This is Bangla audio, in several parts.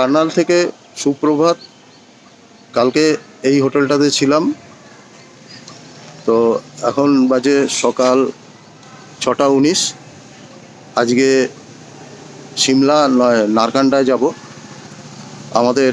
কার্নাল থেকে সুপ্রভাত। কালকে এই হোটেলটাতে ছিলাম, তো এখন বাজে সকাল 6:19। আজকে সিমলা নয় নারকান্ডায় যাব। আমাদের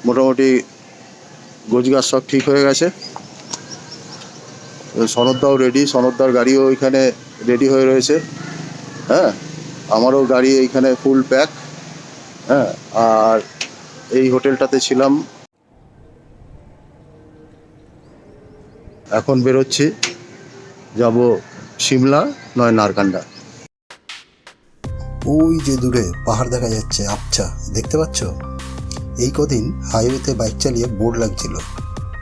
মোটামুটি গোছগাছ সব ঠিক হয়ে গেছে। সনদদাও রেডি, সনদদার গাড়িও ওইখানে রেডি হয়ে রয়েছে। হ্যাঁ, আমারও গাড়ি এইখানে ফুল প্যাক। হ্যাঁ, আর এই হোটেলটাতে ছিলাম। এখন বেরোচ্ছি, যাব সিমলা নয় নারকান্ডা। ওই যে দূরে পাহাড় দেখা যাচ্ছে, আবছা, দেখতে পাচ্ছ? এই কদিন হাইওয়েতে বাইক চালিয়ে বোর লাগছিল,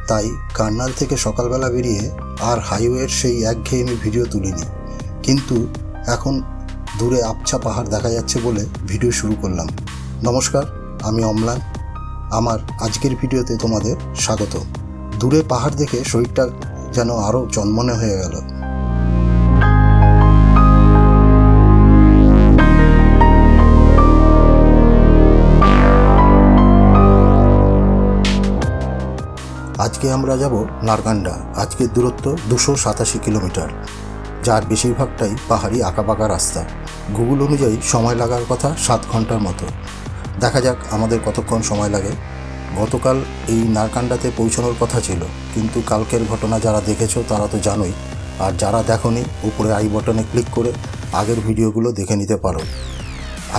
তাই কার্নাল থেকে সকালবেলা বেরিয়ে আর হাইওয়ের সেই একঘেয়েমি ভিডিও তুলিনি। কিন্তু এখন দূরে আবছা পাহাড় দেখা যাচ্ছে বলে ভিডিও শুরু করলাম। নমস্কার, আমি অম্লান। আমার আজকের ভিডিওতে তোমাদের স্বাগত। দূরে পাহাড় দেখে শরীরটা যেন আরও চনমনে হয়ে গেল। আজকে আমরা যাব নারকান্ডা। আজকের দূরত্ব 287 কিলোমিটার, যার বেশিরভাগটাই পাহাড়ি আঁকাবাঁকা রাস্তা। গুগল অনুযায়ী সময় লাগার কথা 7 ঘন্টার মতো। দেখা যাক আমাদের কতক্ষণ সময় লাগে। গতকাল এই নারকান্ডাতে পৌঁছানোর কথা ছিল, কিন্তু কালকের ঘটনা যারা দেখেছো তারা তো জানোই, আর যারা দেখোনি উপরে আই বটনে ক্লিক করে আগের ভিডিওগুলো দেখে নিতে পারো।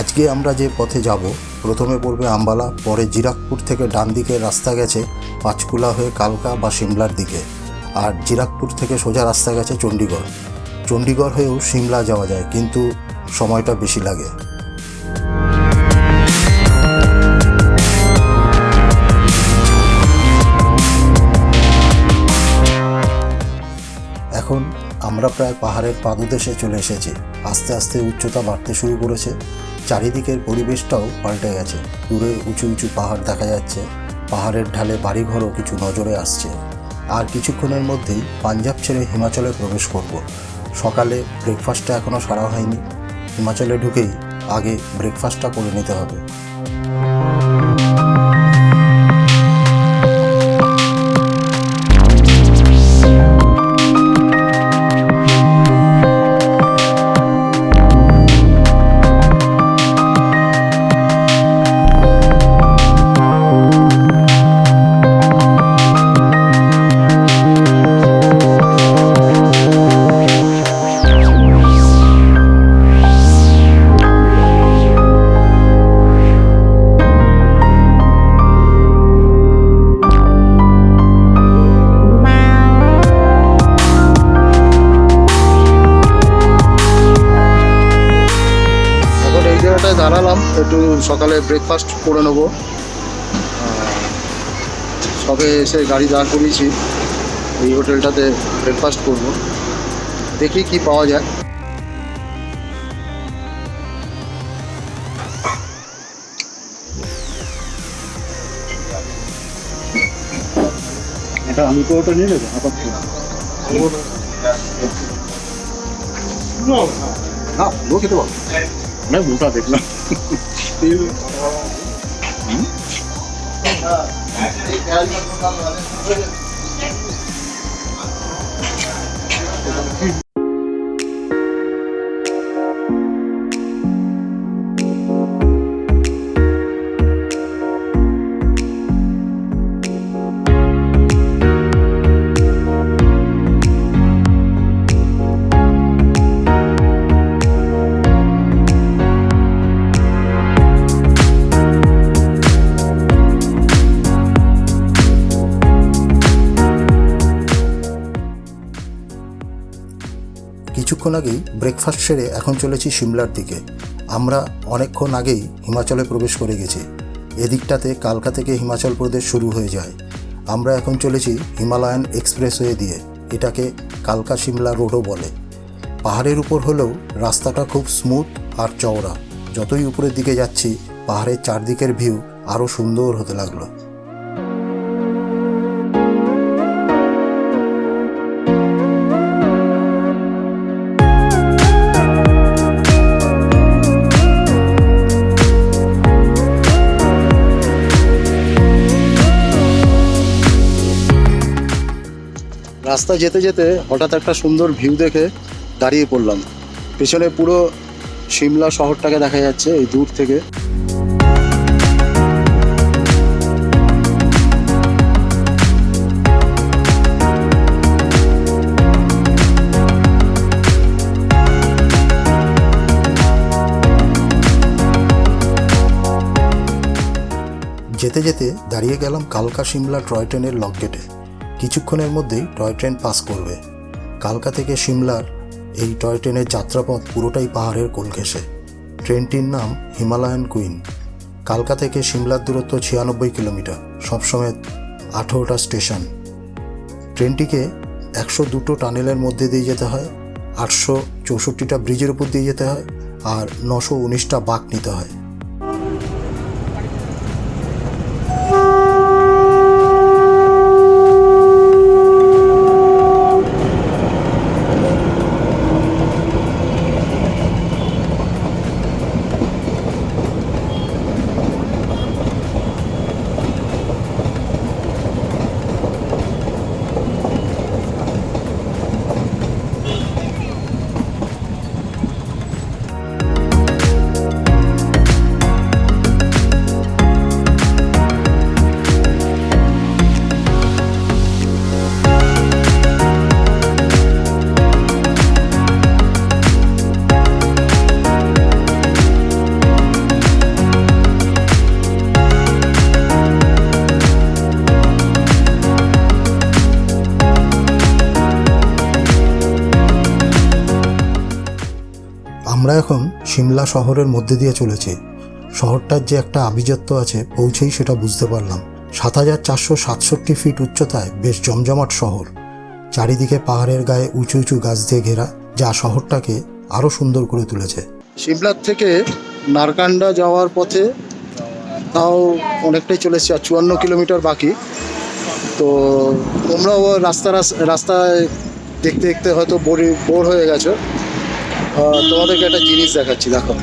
আজকে আমরা যে পথে যাব, প্রথমে পড়বে আম্বালা, পরে জিরাকপুর থেকে ডান দিকের রাস্তা গেছে পাঁচকুলা হয়ে কালকা বা সিমলার দিকে, আর জিরাকপুর থেকে সোজা রাস্তা গেছে চণ্ডীগড়। চণ্ডীগড় হয়েও সিমলা যাওয়া যায়, কিন্তু সময়টা বেশি লাগে। এখন আমরা প্রায় পাহাড়ের পাদদেশে চলে এসেছি। আস্তে আস্তে উচ্চতা বাড়তে শুরু করেছে, চারিদিকের পরিবেশটাও পাল্টে গেছে। দূরে উঁচু উঁচু পাহাড় দেখা যাচ্ছে, পাহাড়ের ঢালে বাড়িঘরও কিছু নজরে আসছে। আর কিছুক্ষণের মধ্যেই পাঞ্জাব ছেড়ে হিমাচলে প্রবেশ করব। সকালে ব্রেকফাস্টটা এখনও সারা হয়নি। হিমাচলে ঢুকেই আগে ব্রেকফাস্টটা করে নিতে হবে। দাঁড়ালাম, একটু সকালে ব্রেকফাস্ট করে নেবো। সবে এসে গাড়ি দাঁড় করিয়েছি, এই হোটেলটাতে ব্রেকফাস্ট করব। দেখি কি পাওয়া যায়। এটা আমি তো ওটা নিয়ে নেবো না, ও খেতে পারবো না, মোটা দেখলাম। কিছুক্ষণ আগেই ব্রেকফাস্ট সেরে এখন চলেছি সিমলার দিকে। আমরা অনেকক্ষণ আগেই হিমাচলে প্রবেশ করে গেছি। এদিকটাতে কালকা থেকে হিমাচল প্রদেশ শুরু হয়ে যায়। আমরা এখন চলেছি হিমালয়ান এক্সপ্রেসওয়ে দিয়ে। এটাকে কালকা সিমলা রোডও বলে। পাহাড়ের উপর হলেও রাস্তাটা খুব স্মুথ আর চওড়া। যতই উপরের দিকে যাচ্ছি, পাহাড়ের চারদিকের ভিউ আরও সুন্দর হতে লাগলো। রাস্তা যেতে যেতে হঠাৎ একটা সুন্দর ভিউ দেখে দাঁড়িয়ে পড়লাম। পেছনে পুরো সিমলা শহরটাকে দেখা যাচ্ছে এই দূর থেকে। যেতে যেতে দাঁড়িয়ে গেলাম কালকা সিমলা টয় ট্রেনের লক গেটে। কিছুক্ষণের মধ্যেই টয় ট্রেন পাস করবে। কালকা থেকে সিমলার এই টয় ট্রেনের যাত্রাপথ পুরোটাই পাহাড়ের কোল ঘেঁষে। ট্রেনটির নাম হিমালয়ান কুইন। কালকা থেকে সিমলার দূরত্ব 96 কিলোমিটার, সবসময় 18টা স্টেশন। ট্রেনটিকে 102টো টানেলের মধ্যে দিয়ে যেতে হয়, 864টা ব্রিজের উপর দিয়ে যেতে হয়, আর 919টা বাঁক নিতে হয়। আমরা এখন সিমলা শহরের মধ্যে দিয়ে চলেছি। শহরটার যে একটা আভিজাত্য আছে পৌঁছেই সেটা বুঝতে পারলাম। 7467 ফিট উচ্চতায় বেশ জমজমাট শহর। চারিদিকে পাহাড়ের গায়ে উঁচু উঁচু গাছ দিয়ে ঘেরা, যা শহরটাকে আরও সুন্দর করে তুলেছে। সিমলার থেকে নারকান্ডা যাওয়ার পথে তাও অনেকটাই চলেছে, আর 54 কিলোমিটার বাকি। তো তোমরাও রাস্তায় দেখতে দেখতে হয়তো বোর হয়ে গেছো। তোমাদেরকে একটা জিনিস দেখাচ্ছি, দেখো।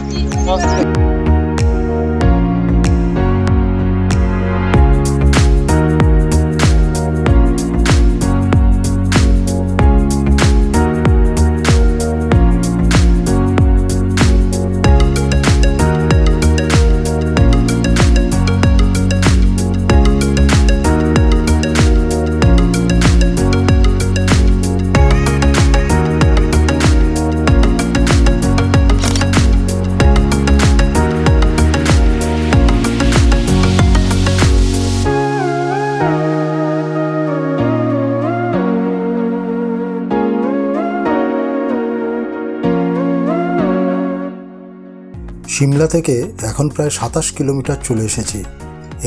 সিমলা থেকে এখন প্রায় 27 কিলোমিটার চলে এসেছি।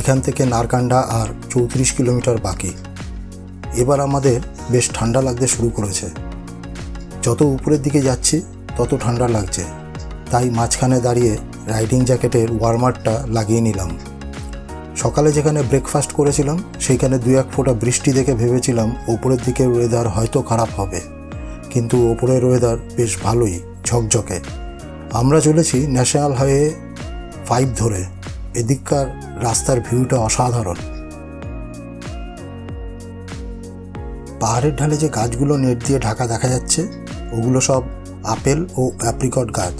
এখান থেকে নারকান্ডা আর 34 কিলোমিটার বাকি। এবার আমাদের বেশ ঠান্ডা লাগতে শুরু করেছে। যত উপরের দিকে যাচ্ছি তত ঠান্ডা লাগছে, তাই মাঝখানে দাঁড়িয়ে রাইডিং জ্যাকেটের ওয়ার্মারটা লাগিয়ে নিলাম। সকালে যেখানে ব্রেকফাস্ট করেছিলাম সেইখানে 2-1 ফোঁটা বৃষ্টি দেখে ভেবেছিলাম ওপরের দিকের ওয়েদার হয়তো খারাপ হবে, কিন্তু ওপরের ওয়েদার বেশ ভালোই, ঝকঝকে। আমরা চলেছি ন্যাশনাল হাইওয়ে 5 ধরে। এদিককার রাস্তার ভিউটা অসাধারণ। পাহাড়ের ঢালে যে গাছগুলো নেট দিয়ে ঢাকা দেখা যাচ্ছে, ওগুলো সব আপেল ও অ্যাপ্রিকট গাছ।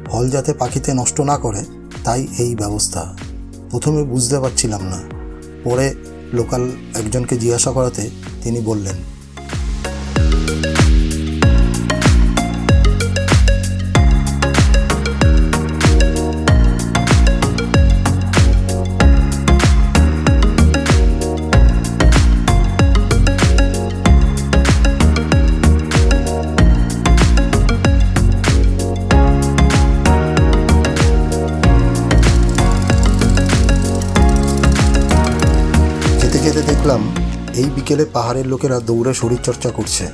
ফল যাতে পাখিতে নষ্ট না করে, তাই এই ব্যবস্থা। প্রথমে বুঝতে পারছিলাম না, পরে লোকাল একজনকে জিজ্ঞাসা করাতে তিনি বললেন। দেখলাম এই বিকেলে পাহাড়ের লোকেরা দৌড়ে শরীরচর্চা করছে।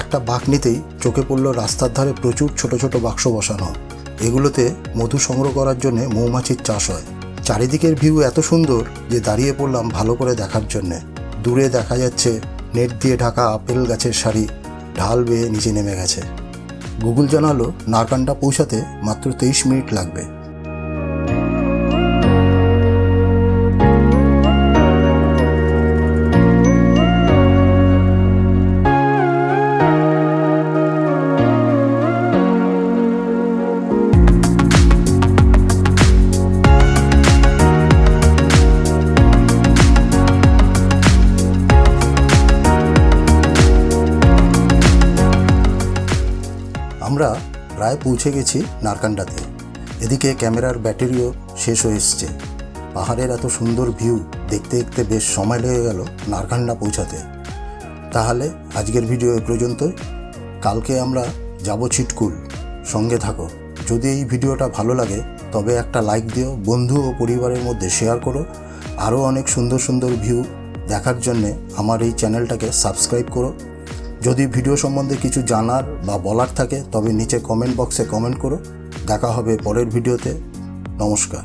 একটা বাঁক নিতেই চোখে পড়ল রাস্তার ধারে প্রচুর ছোট ছোট বাক্স বসানো। এগুলোতে মধু সংগ্রহ করার জন্য মৌমাছির চাষ হয়। চারিদিকের ভিউ এত সুন্দর যে দাঁড়িয়ে পড়লাম ভালো করে দেখার জন্যে। দূরে দেখা যাচ্ছে নেট দিয়ে ঢাকা আপেল গাছের সারি ঢাল বেয়ে নিচে নেমে গেছে। গুগল জানালো নারকান্ডা পৌঁছাতে মাত্র 23 মিনিট লাগবে। আমরা প্রায় পৌঁছে গেছি নারকান্ডাতে। এদিকে ক্যামেরার ব্যাটারিও শেষ হয়ে এসছে। পাহাড়ের এত সুন্দর ভিউ দেখতে দেখতে বেশ সময় লেগে গেল নারকান্ডা পৌঁছাতে। তাহলে আজকের ভিডিও এ পর্যন্তই। কালকে আমরা যাব ছিটকুল, সঙ্গে থাকো। যদি এই ভিডিওটা ভালো লাগে তবে একটা লাইক দিও, বন্ধু ও পরিবারের মধ্যে শেয়ার করো। আরও অনেক সুন্দর সুন্দর ভিউ দেখার জন্যে আমার এই চ্যানেলটাকে সাবস্ক্রাইব করো। যদি ভিডিও সম্বন্ধে কিছু জানার বা বলার থাকে তবে নিচে কমেন্ট বক্সে কমেন্ট করো। দেখা হবে পরের ভিডিওতে। নমস্কার।